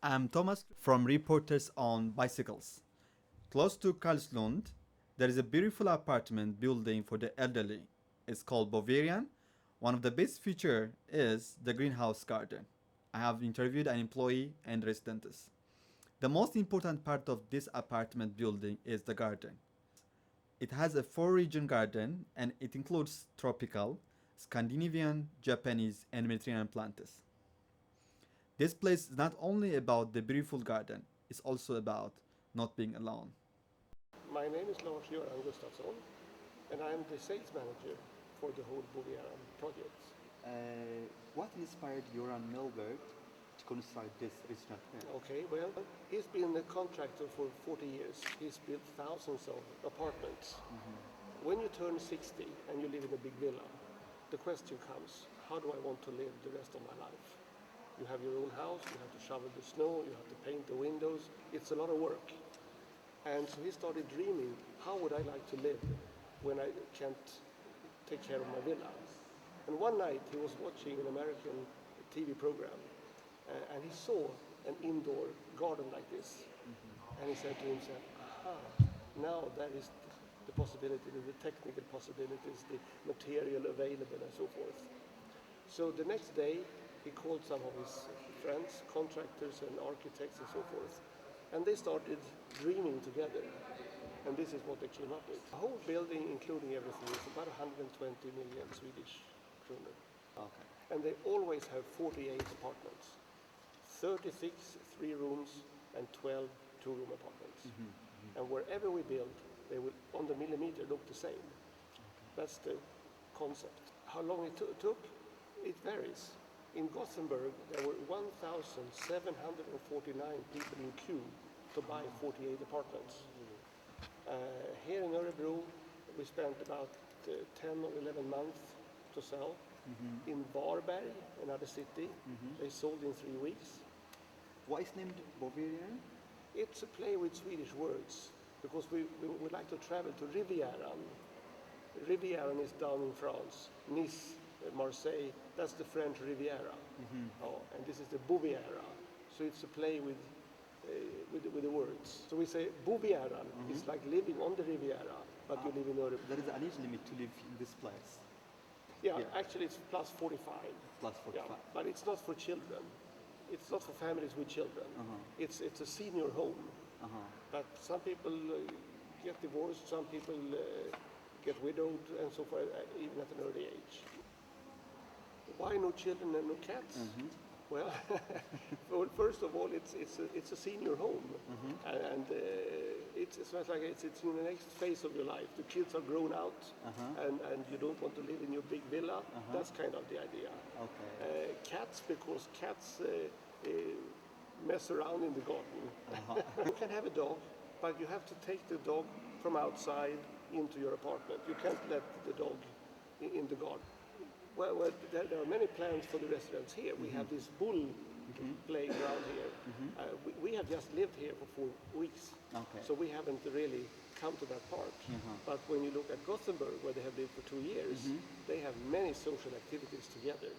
I'm Thomas from Reporters on Bicycles. Close to Karlslund, there is a beautiful apartment building for the elderly. It's called Bovieran. One of the best features is the greenhouse garden. I have interviewed an employee and residents. The most important part of this apartment building is the garden. It has a four-region garden and it includes tropical, Scandinavian, Japanese, and Mediterranean plants. This place is not only about the beautiful garden, it's also about not being alone. My name is Lars-Göran Gustafsson, and I'm the sales manager for the whole Bovieran project. What inspired Joran Milberg to construct this restaurant here? Okay, well, he's been a contractor for 40 years. He's built thousands of apartments. When you turn 60 and you live in a big villa, the question comes, how do I want to live the rest of my life? You have your own house, you have to shovel the snow, you have to paint the windows. It's a lot of work. And so he started dreaming, how would I like to live when I can't take care of my villa? And one night he was watching an American TV program and he saw an indoor garden like this. And he said to himself, aha, now that is the possibility, the technical possibilities, the material available and so forth. So the next day he called some of his friends, contractors and architects and so forth. And they started dreaming together. And this is what they came up with. The whole building, including everything, is about 120 million Swedish kronor. Okay. And they always have 48 apartments. 36 three rooms and 12 two-room apartments. And wherever we build, they will, on the millimeter, look the same. That's the concept. How long it took? It varies. In Gothenburg, there were 1,749 people in queue to buy 48 apartments. Here in Örebro, we spent about 10 or 11 months to sell. In Varberg, another city, they sold in 3 weeks. Why is named Bovieran? It's a play with Swedish words because we would like to travel to Rivieran. Rivieran is down in France. Nice, Marseille, that's the French Riviera. And this is the Bovieran. So it's a play with the words. So we say Bovieran is like living on the Riviera, but you live in Örebro. There is an age limit to live in this place. Yeah, Yeah. actually it's plus 45. Plus 45. Yeah, but it's not for children. It's not for families with children. It's a senior home. But some people get divorced, some people get widowed and so forth, even at an early age. Why no children and no cats? Well, well, first of all, it's a senior home, and it's like it's in the next phase of your life. The kids are grown out, and you don't want to live in your big villa. That's kind of the idea. Okay. Cats, because cats mess around in the garden. You can have a dog, but you have to take the dog from outside into your apartment. You can't let the dog in the garden. Well, there are many plans for the residents here. We have this bull playground here. We have just lived here for 4 weeks, so we haven't really come to that part. But when you look at Gothenburg, where they have lived for 2 years, they have many social activities together.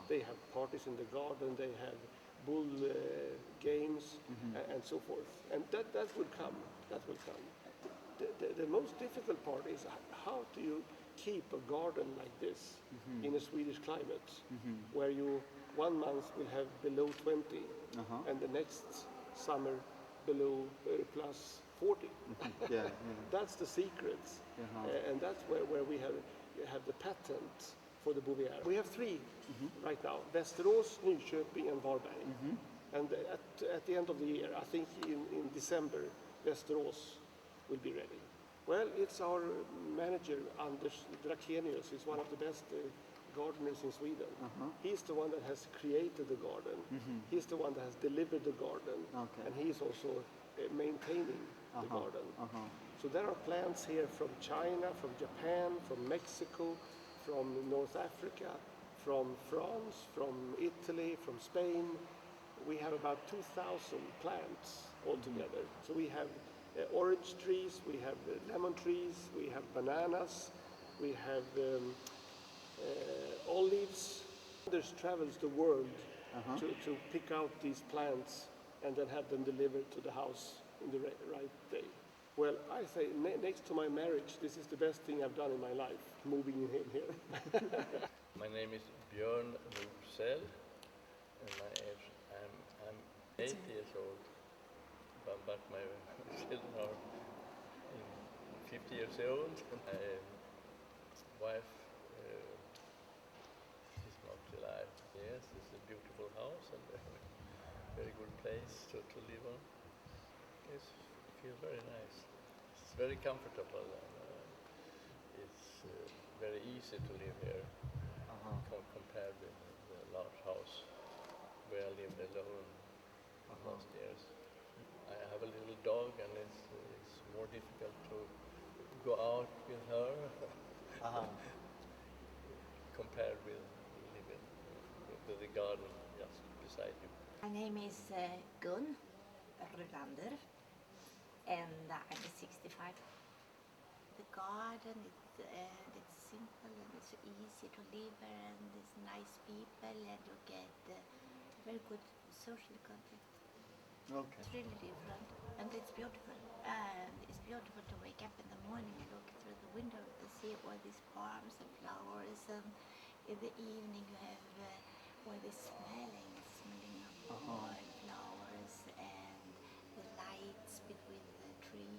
They have parties in the garden, they have bull games, and so forth. And that will come. That will come. The most difficult part is how do you keep a garden like this in a Swedish climate, where you 1 month will have below 20 and the next summer below plus 40. That's the secret, and that's where we have the patent for the Bovieran. We have 3 right now: Västerås, Nyköping, and Varberg. And at the end of the year, I think in December, Västerås will be ready. Well, it's our manager, Anders Drakenius. He's one of the best gardeners in Sweden. He's the one that has created the garden. He's the one that has delivered the garden. And he's also maintaining the garden. So there are plants here from China, from Japan, from Mexico, from North Africa, from France, from Italy, from Spain. We have about 2,000 plants altogether. So we have orange trees, we have lemon trees, we have bananas, we have olives. Others travels the world to pick out these plants and then have them delivered to the house in the right day. Well, I say next to my marriage, this is the best thing I've done in my life, moving in here. My name is Björn Rosell, and my age, I'm 8 years old, but my children are 50 years old. My wife is not alive. Yes, it's a beautiful house and a very good place to live on. It feels very nice. It's very comfortable and it's very easy to live here compared with the large house where I lived alone last years. I have a little dog and it's more difficult to go out with her compared with living with the garden just beside you. My name is Gun Rulander and I'm 65. The garden it's simple and it's easy to live there and it's nice people and you get very good social contact. Okay. It's really different and it's beautiful. And it's beautiful to wake up in the morning and look through the window and see all these palms and flowers, and in the evening you have all this smelling of wildflowers and the lights between the trees.